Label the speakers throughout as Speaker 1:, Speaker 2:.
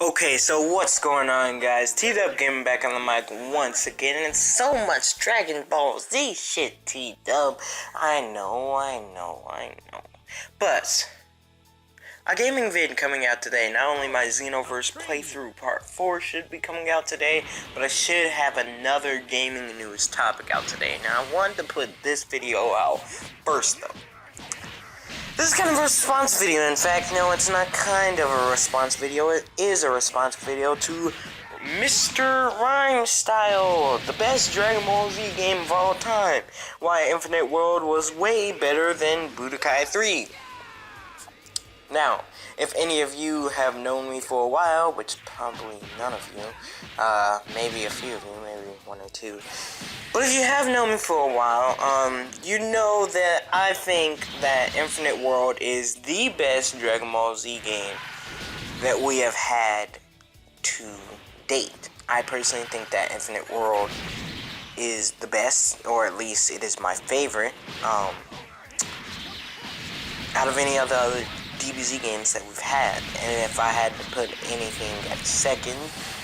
Speaker 1: Okay, so what's going on, guys? T-Dub Gaming back on the mic once again, and so much Dragon Ball Z shit, T-Dub. I know. But a gaming vid coming out today. Not only my Xenoverse playthrough part 4 should be coming out today, but I should have another gaming news topic out today. Now, I wanted to put this video out first, though. This is kind of a response video. In fact, no, it's not kind of a response video. It is a response video to Mr. Rhymestyle, the best Dragon Ball Z game of all time. Why Infinite World was way better than Budokai 3. Now, if any of you have known me for a while, which probably none of you, maybe a few of you, maybe one or two, but if you have known me for a while, you know that I think that Infinite World is the best Dragon Ball Z game that we have had to date. I personally think that Infinite World is the best, or at least it is my favorite, out of any of the other DBZ games that we've had. And if I had to put anything at second,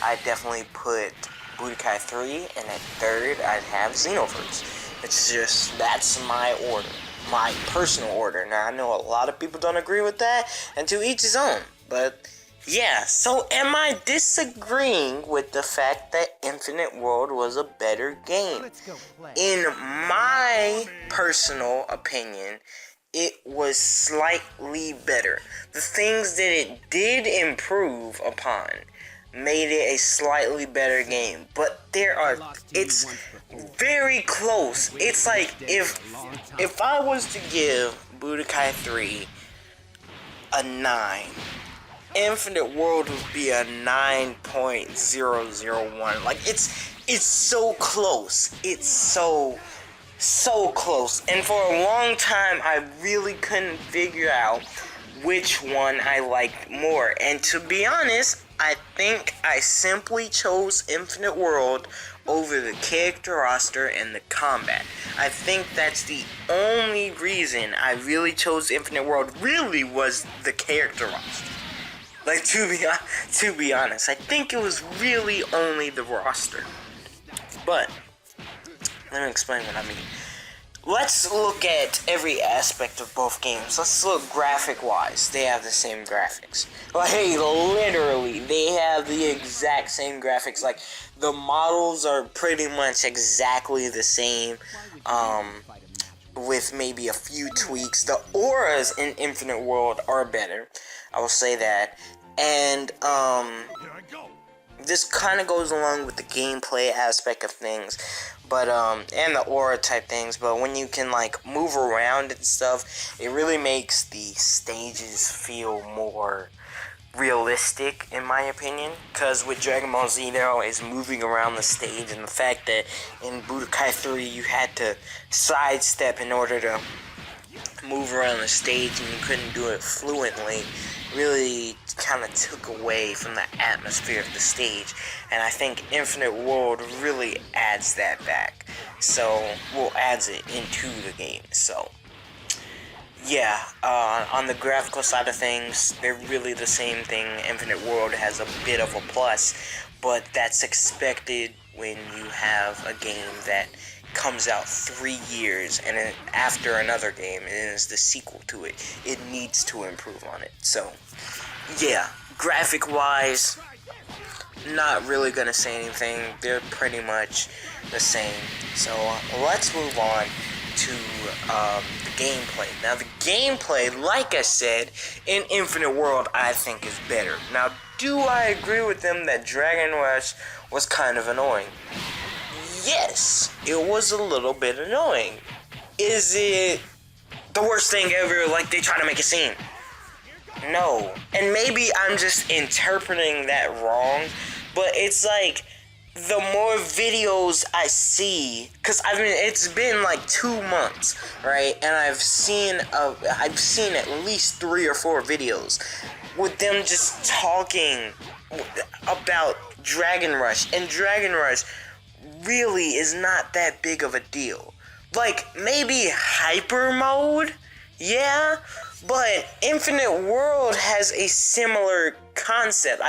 Speaker 1: I'd definitely put Budokai 3, and at third, I'd have Xenoverse. It's just, that's my order. My personal order. Now, I know a lot of people don't agree with that, and to each his own. But, yeah, so am I disagreeing with the fact that Infinite World was a better game? In my personal opinion, it was slightly better. The things that it did improve upon made it a slightly better game, but it's very close. It's like if I was to give Budokai 3 a 9, Infinite World would be a 9.001. Like it's so close. It's so close. And for a long time I really couldn't figure out which one I liked more. And to be honest, I think I simply chose Infinite World over the character roster and the combat. I think that's the only reason I really chose Infinite World, really was the character roster. Like, to be honest, I think it was really only the roster. But let me explain what I mean. Let's look at every aspect of both games. Let's look graphic-wise. They have the same graphics. Like, literally, they have the exact same graphics. Like, the models are pretty much exactly the same, with maybe a few tweaks. The auras in Infinite World are better, I will say that. And, this kind of goes along with the gameplay aspect of things, but and the aura type things, but when you can like move around and stuff, it really makes the stages feel more realistic, in my opinion. Because with Dragon Ball Z, they're always moving around the stage, and the fact that in Budokai 3 you had to sidestep in order to move around the stage and you couldn't do it fluently really kind of took away from the atmosphere of the stage, and I think Infinite World really adds that back. So, well, adds it into the game. So, yeah, on the graphical side of things, they're really the same thing. Infinite World has a bit of a plus, but that's expected when you have a game that comes out 3 years and then after another game and is the sequel to it. It needs to improve on it. So, yeah, graphic wise, not really gonna say anything. They're pretty much the same. So let's move on to the gameplay. Now, the gameplay, like I said, in Infinite World, I think is better. Now, do I agree with them that Dragon Rush was kind of annoying? Yes, it was a little bit annoying. Is it the worst thing ever, like they try to make a scene? No. And maybe I'm just interpreting that wrong, but it's like, the more videos I see, because it's been like 2 months, right? And I've seen at least 3 or 4 videos with them just talking about Dragon Rush, and Dragon Rush really is not that big of a deal. Like, maybe hyper mode, yeah, But Infinite World has a similar concept.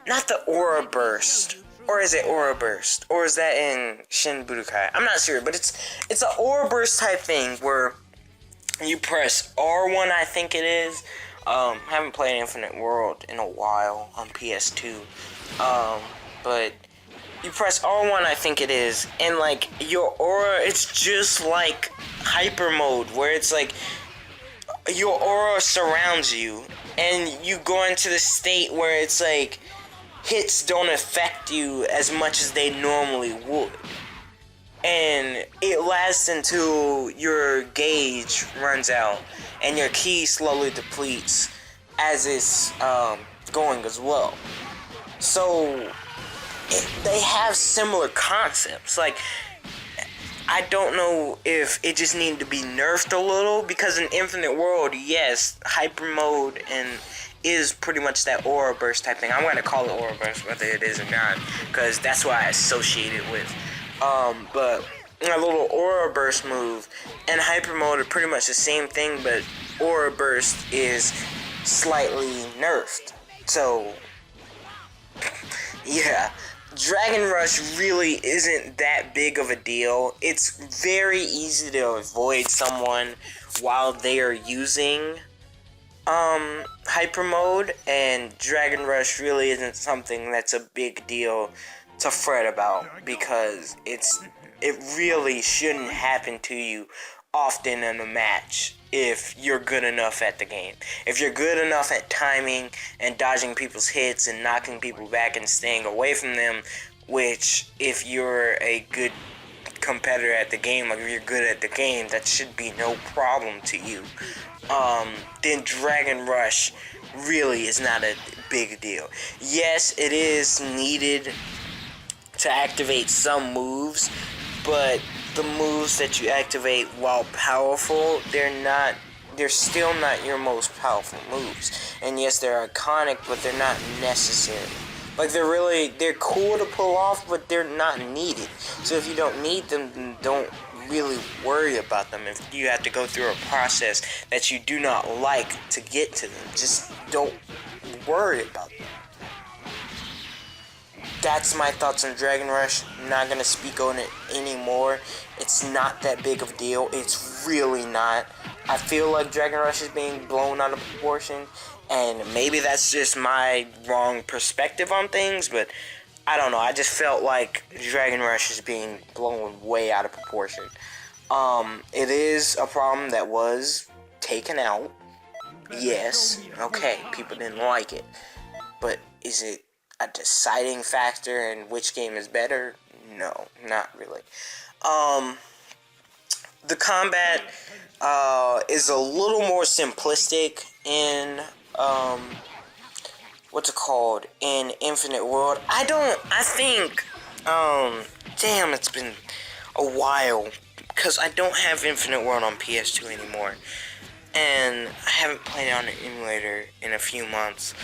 Speaker 1: Not the Aura Burst. Or is it Aura Burst? Or is that in Shin Budokai? I'm not sure, but it's an Aura Burst type thing where you press R1, I think it is. Haven't played Infinite World in a while on PS2. But you press R1, I think it is, and like your aura, it's just like hyper mode, where it's like your aura surrounds you, and you go into the state where it's like hits don't affect you as much as they normally would. And it lasts until your gauge runs out and your ki slowly depletes as it's going as well. So they have similar concepts. Like, I don't know if it just needed to be nerfed a little, because in Infinite World, yes, hyper mode and is pretty much that aura burst type thing. I'm going to call it aura burst whether it is or not, because that's what I associate it with. But a little aura burst move and hyper mode are pretty much the same thing, but aura burst is slightly nerfed. So yeah, Dragon Rush really isn't that big of a deal. It's very easy to avoid someone while they are using hyper mode, and Dragon Rush really isn't something that's a big deal to fret about, because it really shouldn't happen to you often in a match if you're good enough at the game. If you're good enough at timing and dodging people's hits and knocking people back and staying away from them, which if you're a good competitor at the game, like if you're good at the game, that should be no problem to you. Then Dragon Rush really is not a big deal. Yes, it is needed to activate some moves, but the moves that you activate, while powerful, they're still not your most powerful moves. And yes, they're iconic, but they're not necessary. Like, they're cool to pull off, but they're not needed. So if you don't need them, then don't really worry about them. If you have to go through a process that you do not like to get to them, just don't worry about them. That's my thoughts on Dragon Rush. I'm not going to speak on it anymore. It's not that big of a deal. It's really not. I feel like Dragon Rush is being blown out of proportion, and maybe that's just my wrong perspective on things, but I don't know. I just felt like Dragon Rush is being blown way out of proportion. It is a problem that was taken out. Yes, okay, people didn't like it. But is it a deciding factor in which game is better? No, not really. The combat is a little more simplistic in in Infinite World. Damn, it's been a while, because I don't have Infinite World on PS2 anymore, and I haven't played it on an emulator in a few months.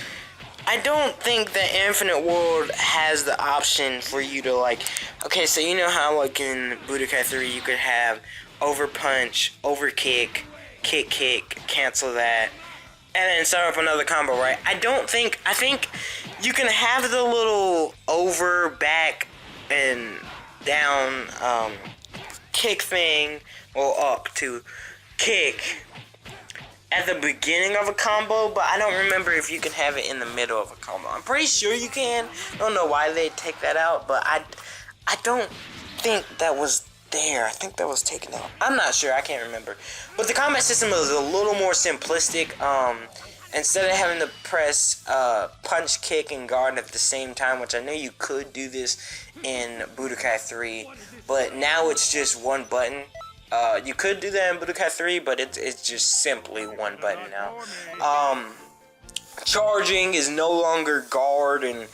Speaker 1: I don't think that Infinite World has the option for you to, like, okay, so you know how, like, in Budokai 3 you could have over punch, over kick, kick, cancel that, and then start up another combo, right? I think you can have the little over, back, and down, kick thing, or up to kick at the beginning of a combo, but I don't remember if you can have it in the middle of a combo. I'm pretty sure you can. I don't know why they take that out, but I don't think that was there. I think that was taken out. I'm not sure. I can't remember. But the combat system is a little more simplistic. Instead of having to press punch, kick, and guard at the same time, which I know you could do this in Budokai 3, but now it's just one button. You could do that in Budokai 3, but it's just simply one button now. Charging is no longer guard and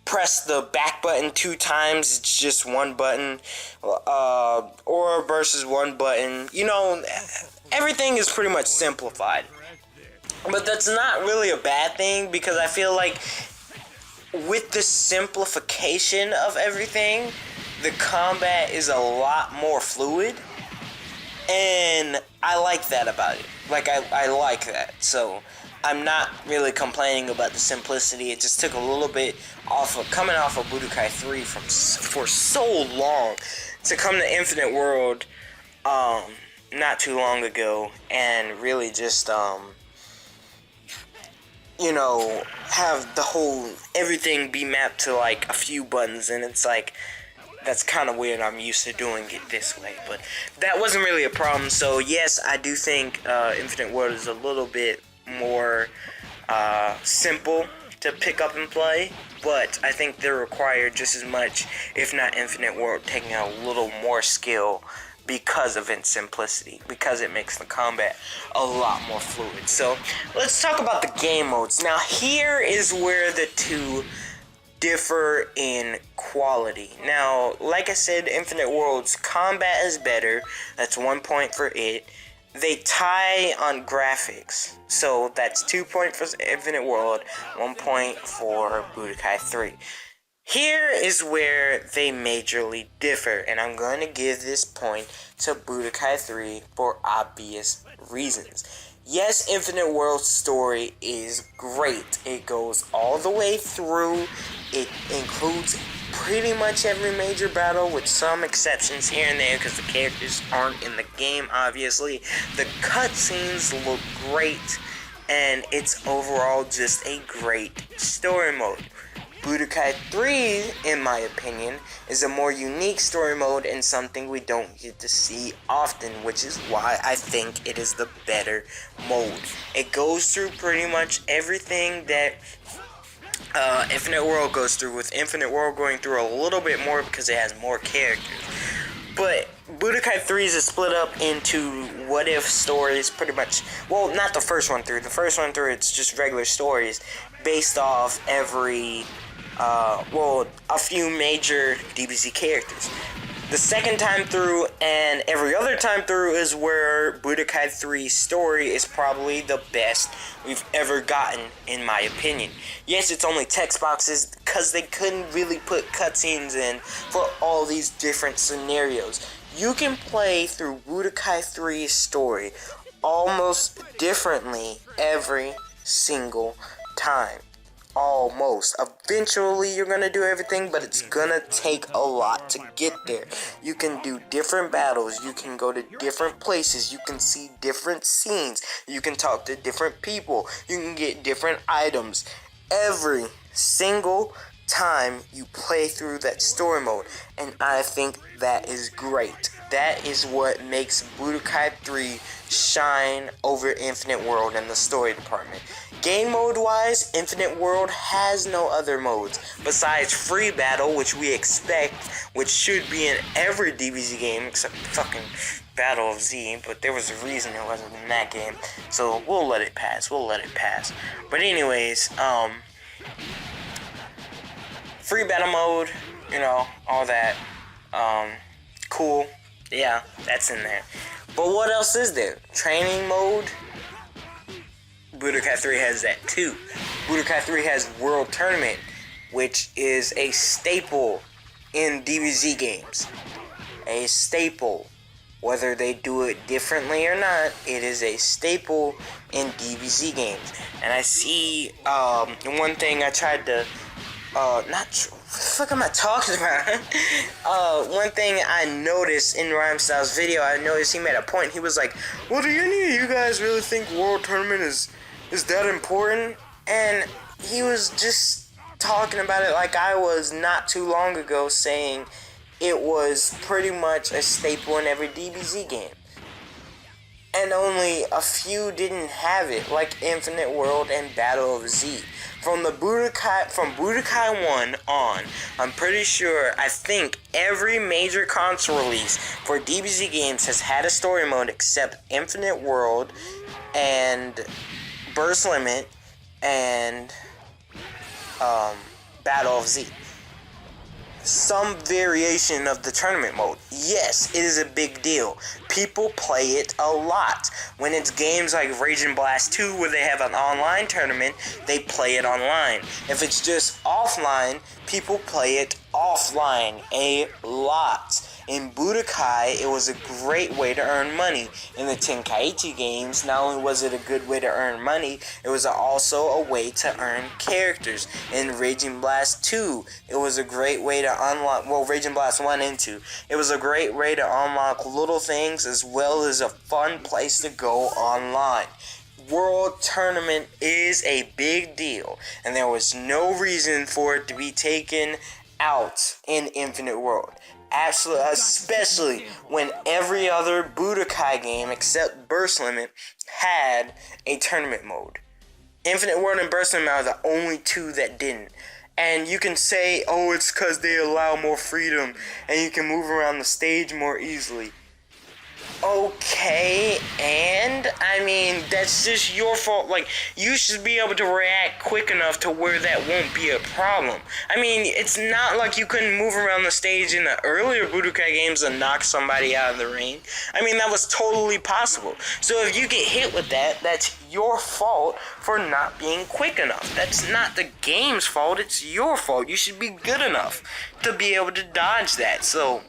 Speaker 1: press the back button 2 times. It's just one button. Aura burst is one button. You know, everything is pretty much simplified. But that's not really a bad thing, because I feel like with the simplification of everything, the combat is a lot more fluid. And I like that about it. Like, I like that. So, I'm not really complaining about the simplicity. It just took a little bit coming off of Budokai 3 for so long to come to Infinite World, not too long ago, and really just, you know, have the whole, everything be mapped to, like, a few buttons, and it's like, that's kind of weird. I'm used to doing it this way, but that wasn't really a problem. So yes, I do think Infinite World is a little bit more simple to pick up and play, but I think they require just as much, if not Infinite World, taking a little more skill because of its simplicity, because it makes the combat a lot more fluid. So let's talk about the game modes. Now here is where the two differ in quality. Now, like I said, Infinite World's combat is better. That's 1 point for it. They tie on graphics. So that's 2 points for Infinite World, 1 point for Budokai 3. Here is where they majorly differ, and I'm going to give this point to Budokai 3 for obvious reasons. Yes, Infinite World's story is great. It goes all the way through. It includes pretty much every major battle, with some exceptions here and there because the characters aren't in the game, obviously. The cutscenes look great, and it's overall just a great story mode. Budokai 3, in my opinion, is a more unique story mode and something we don't get to see often, which is why I think it is the better mode. It goes through pretty much everything that Infinite World goes through, with Infinite World going through a little bit more because it has more characters. But Budokai 3 is split up into what-if stories, pretty much. Well, not the first one through. The first one through, it's just regular stories based off every, a few major DBZ characters. The second time through and every other time through is where Budokai 3's story is probably the best we've ever gotten, in my opinion. Yes, it's only text boxes because they couldn't really put cutscenes in for all these different scenarios. You can play through Budokai 3's story almost differently every single time. Almost. Eventually you're gonna do everything, but it's gonna take a lot to get there. You can do different battles, you can go to different places, you can see different scenes, you can talk to different people, you can get different items every single time you play through that story mode, and I think that is great. That is what makes Budokai 3 shine over Infinite World in the story department. Game mode wise, Infinite World has no other modes besides free battle, which we expect, which should be in every DBZ game except fucking Battle of Z, but there was a reason it wasn't in that game, so we'll let it pass. But anyways, free battle mode, you know, all that, cool, yeah, that's in there. But what else is there? Training mode? Budokai 3 has that too. Budokai 3 has World Tournament, which is a staple in DBZ games. A staple. Whether they do it differently or not, it is a staple in DBZ games. And I see, one thing I tried to, what the fuck am I talking about? One thing I noticed in Rhymestyle's video, I noticed he made a point. He was like, well, do any of you guys really think World Tournament is that important? And he was just talking about it like I was not too long ago, saying it was pretty much a staple in every DBZ game. And only a few didn't have it, like Infinite World and Battle of Z. From Budokai 1 on, I'm pretty sure, I think every major console release for DBZ games has had a story mode except Infinite World and Burst Limit and Battle of Z. Some variation of the tournament mode. Yes, it is a big deal. People play it a lot. When it's games like Raging Blast 2 where they have an online tournament, they play it online. If it's just offline, people play it offline a lot. In Budokai, it was a great way to earn money. In the Tenkaichi games, not only was it a good way to earn money, it was also a way to earn characters. In Raging Blast 2, it was a great way to unlock, well, Raging Blast 1 and 2, it was a great way to unlock little things as well as a fun place to go online. World Tournament is a big deal, and there was no reason for it to be taken out in Infinite World. Absolutely, especially when every other Budokai game except Burst Limit had a tournament mode. Infinite World and Burst Limit are the only two that didn't. And you can say, oh, it's because they allow more freedom and you can move around the stage more easily. Okay, and I mean, that's just your fault. Like, you should be able to react quick enough to where that won't be a problem. I mean, it's not like you couldn't move around the stage in the earlier Budokai games and knock somebody out of the ring. I mean, that was totally possible. So if you get hit with that, that's your fault for not being quick enough. That's not the game's fault, it's your fault. You should be good enough to be able to dodge that. So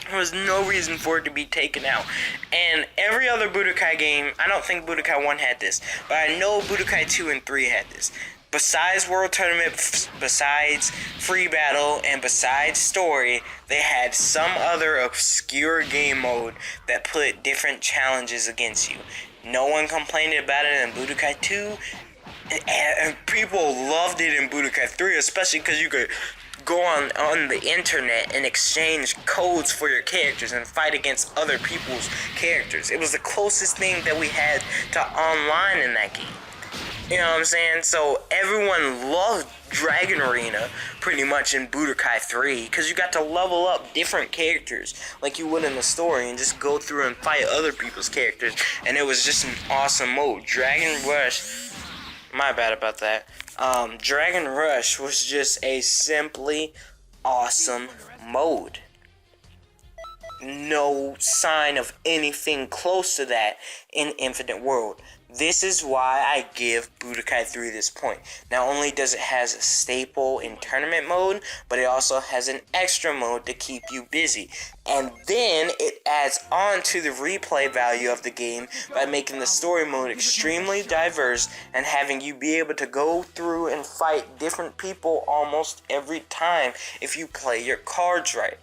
Speaker 1: there was no reason for it to be taken out. And every other Budokai game, I don't think Budokai 1 had this, but I know Budokai 2 and 3 had this. Besides World Tournament, besides Free Battle, and besides Story, they had some other obscure game mode that put different challenges against you. No one complained about it in Budokai 2, and people loved it in Budokai 3, especially because you could go on the internet and exchange codes for your characters and fight against other people's characters. It was the closest thing that we had to online in that game. You know what I'm saying? So everyone loved Dragon Arena pretty much in Budokai 3 because you got to level up different characters like you would in the story and just go through and fight other people's characters, and it was just an awesome mode. Dragon Rush, my bad about that. Dragon Rush was just a simply awesome mode. No sign of anything close to that in Infinite World. This is why I give Budokai 3 this point. Not only does it has a staple in tournament mode, but it also has an extra mode to keep you busy. And then it adds on to the replay value of the game by making the story mode extremely diverse and having you be able to go through and fight different people almost every time if you play your cards right.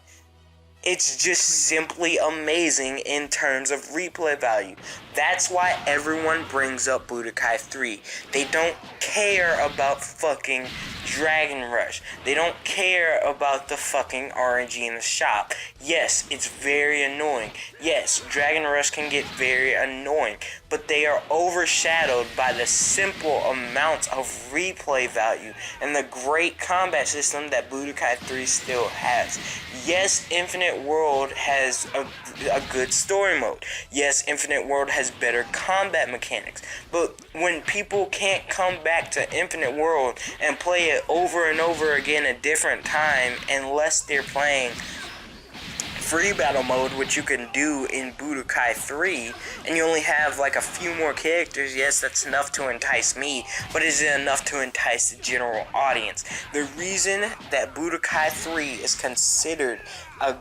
Speaker 1: It's just simply amazing in terms of replay value. That's why everyone brings up Budokai 3. They don't care about fucking Dragon Rush. They don't care about the fucking RNG in the shop. Yes, it's very annoying. Yes, Dragon Rush can get very annoying, but they are overshadowed by the simple amount of replay value and the great combat system that Budokai 3 still has. Yes, Infinite World has a good story mode. Yes, Infinite World has better combat mechanics. But when people can't come back to Infinite World and play it over and over again a different time unless they're playing Free Battle mode, which you can do in Budokai 3, and you only have like a few more characters, yes, that's enough to entice me, but is it enough to entice the general audience? The reason that Budokai 3 is considered a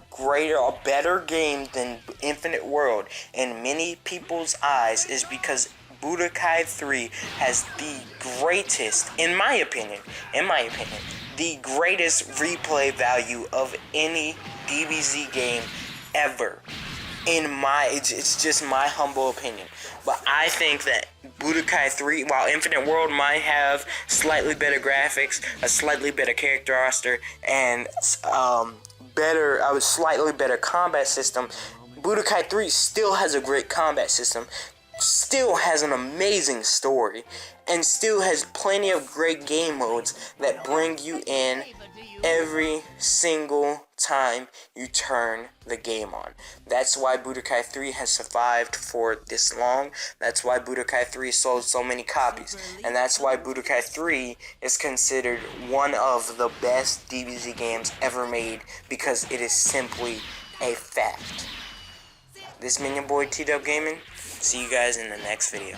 Speaker 1: better game than Infinite World in many people's eyes is because Budokai 3 has the greatest, in my opinion, the greatest replay value of any DBZ game ever. It's just my humble opinion. But I think that Budokai 3, while Infinite World might have slightly better graphics, a slightly better character roster, and slightly better combat system, Budokai 3 still has a great combat system, still has an amazing story, and still has plenty of great game modes that bring you in every single time you turn the game on. That's why Budokai 3 has survived for this long. That's why Budokai 3 sold so many copies. And that's why Budokai 3 is considered one of the best DBZ games ever made, because it is simply a fact. This has been your boy T-Dub Gaming. See you guys in the next video.